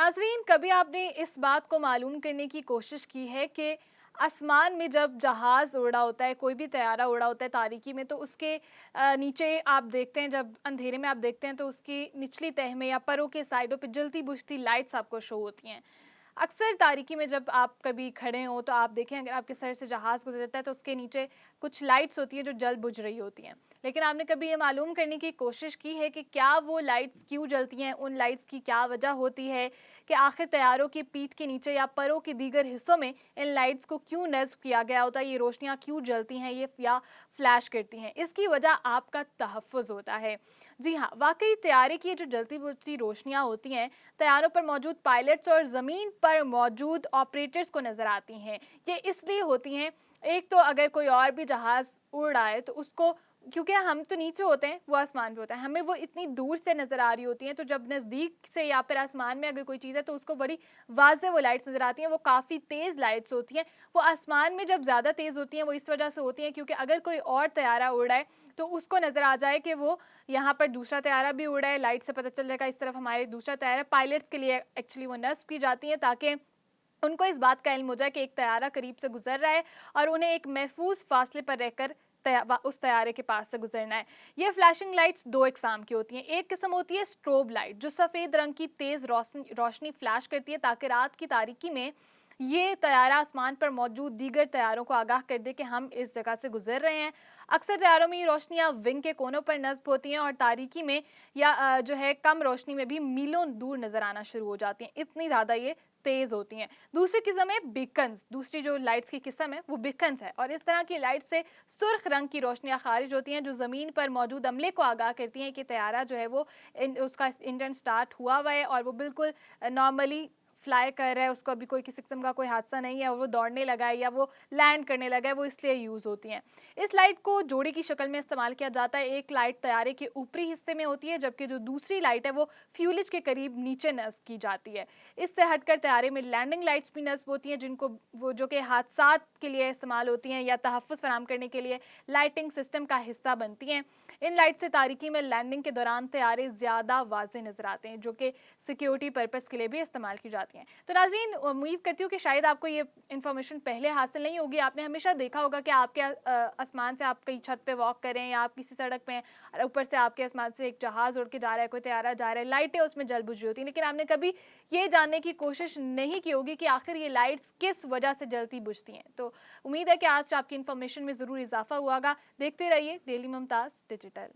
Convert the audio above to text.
नाज़रीन, कभी आपने इस बात को मालूम करने की कोशिश की है कि आसमान में जब जहाज़ उड़ा होता है, कोई भी तैयारा उड़ा होता है तारीकी में, तो उसके नीचे आप देखते हैं, जब अंधेरे में आप देखते हैं तो उसकी निचली तह में या परों के साइडों पे जलती बुझती लाइट्स आपको शो होती हैं। अक्सर तारीकी में जब आप कभी खड़े हो तो आप देखें, अगर आपके सर से जहाज़ गुजरता है तो उसके नीचे कुछ लाइट्स होती हैं जो जल बुझ रही होती हैं। लेकिन आपने कभी ये मालूम करने की कोशिश की है कि क्या वो लाइट्स क्यों जलती हैं, उन लाइट्स की क्या वजह होती है, कि आखिर तैयारों की पीठ के नीचे या परों के दीगर हिस्सों में इन लाइट्स को क्यों नस्ब किया गया होता है, ये रोशनियाँ क्यों जलती हैं ये या फ्लैश करती हैं? इसकी वजह आपका तहफ़्फ़ुज़ होता है। जी हाँ, वाक़ई तैयारे की ये जो जलती बुझती रोशनियाँ होती हैं, तैयारों पर मौजूद पायलट्स और ज़मीन पर मौजूद ऑपरेटर्स को नज़र आती हैं। ये इसलिए होती हैं, एक तो अगर कोई और भी जहाज़ उड़ रहा है तो उसको, क्योंकि हम तो नीचे होते हैं, वो आसमान पे होता है, हमें वो इतनी दूर से नज़र आ रही होती हैं, तो जब नज़दीक से या फिर आसमान में अगर कोई चीज़ है तो उसको बड़ी वाज़ेह वो लाइट्स नज़र आती हैं, वो काफ़ी तेज़ लाइट्स होती हैं। वो आसमान में जब ज़्यादा तेज़ होती हैं वो इस वजह से होती हैं क्योंकि अगर कोई और तैयारा उड़ रहा है तो उसको नज़र आ जाए कि वो यहाँ पर दूसरा तैयारा भी उड़ा है, लाइट से पता चल जाएगा इस तरफ हमारे दूसरा तैयारा। पायलट्स के लिए एक्चुअली वो नस्ब की जाती हैं ताकि उनको इस बात का इल्म हो जाए कि एक तैयारा करीब से गुजर रहा है और उन्हें एक महफूज फासले पर रहकर उस तैयारे के पास से गुजरना है। ये फ्लैशिंग लाइट्स दो इकसाम की होती हैं। एक किस्म होती है स्ट्रोब लाइट, जो सफ़ेद रंग की तेज़ रोशनी फ्लैश करती है ताकि रात की तारीकी में ये तैयारा आसमान पर मौजूद दीगर तैयारों को आगाह कर दे कि हम इस जगह से गुजर रहे हैं। अक्सर तैयारों में ये रोशनियाँ विंग के कोनों पर नस्ब होती हैं और तारीकी में या जो है कम रोशनी में भी मीलों दूर नजर आना शुरू हो जाती हैं, इतनी ज़्यादा ये तेज़ होती हैं। दूसरी किस्म है बीकन्स, दूसरी जो लाइट्स की किस्म है वो बीकन्स है और इस तरह की लाइट से सुर्ख रंग की रोशनियाँ खारिज होती हैं जो ज़मीन पर मौजूद अमले को आगाह करती हैं कि तैयारा जो है वो उसका इंजन स्टार्ट हुआ हुआ है और वो बिल्कुल नॉर्मली फ्लाई कर रहा है, उसको अभी कोई किसी किस्म का कोई हादसा नहीं है और वो दौड़ने लगा है या वो लैंड करने लगा है, वो इसलिए यूज़ होती हैं। इस लाइट को जोड़ी की शक्ल में इस्तेमाल किया जाता है। एक लाइट तैयारे के ऊपरी हिस्से में होती है जबकि जो दूसरी लाइट है वो फ्यूलिज के करीब नीचे नस्ब की जाती है। इससे हटकर तैयारे में लैंडिंग लाइट्स भी नस्ब होती हैं जिनको वो जो कि हादसात के लिए इस्तेमाल होती हैं या तहफ़्फ़ुज़ फराहम करने के लिए लाइटिंग सिस्टम का हिस्सा बनती हैं। इन लाइट से तारीकी में लैंडिंग के दौरान तैयारे ज़्यादा वाज़ेह नज़र आते हैं जो कि सिक्योरिटी पर्पज़ के लिए भी इस्तेमाल की जाती हैं। तो नाज़रीन, उम्मीद करती हूँ कि शायद आपको ये इन्फॉर्मेशन पहले हासिल नहीं होगी। आपने हमेशा देखा होगा कि आपके आसमान से आप कहीं छत पे वॉक कर रहे हैं या आप किसी सड़क पे हैं और ऊपर से आपके आसमान से एक जहाज़ उड़ के जा रहा है, कोई तैयारा जा रहा है, लाइटें उसमें जल बुझ रही होती हैं, लेकिन आपने कभी ये जानने की कोशिश नहीं की होगी कि आखिर ये लाइट्स किस वजह से जलती बुझती हैं। तो उम्मीद है कि आज आपकी इन्फॉर्मेशन में ज़रूर इजाफा हुआ होगा। देखते रहिए डेली मुमताज़ डिजिटल।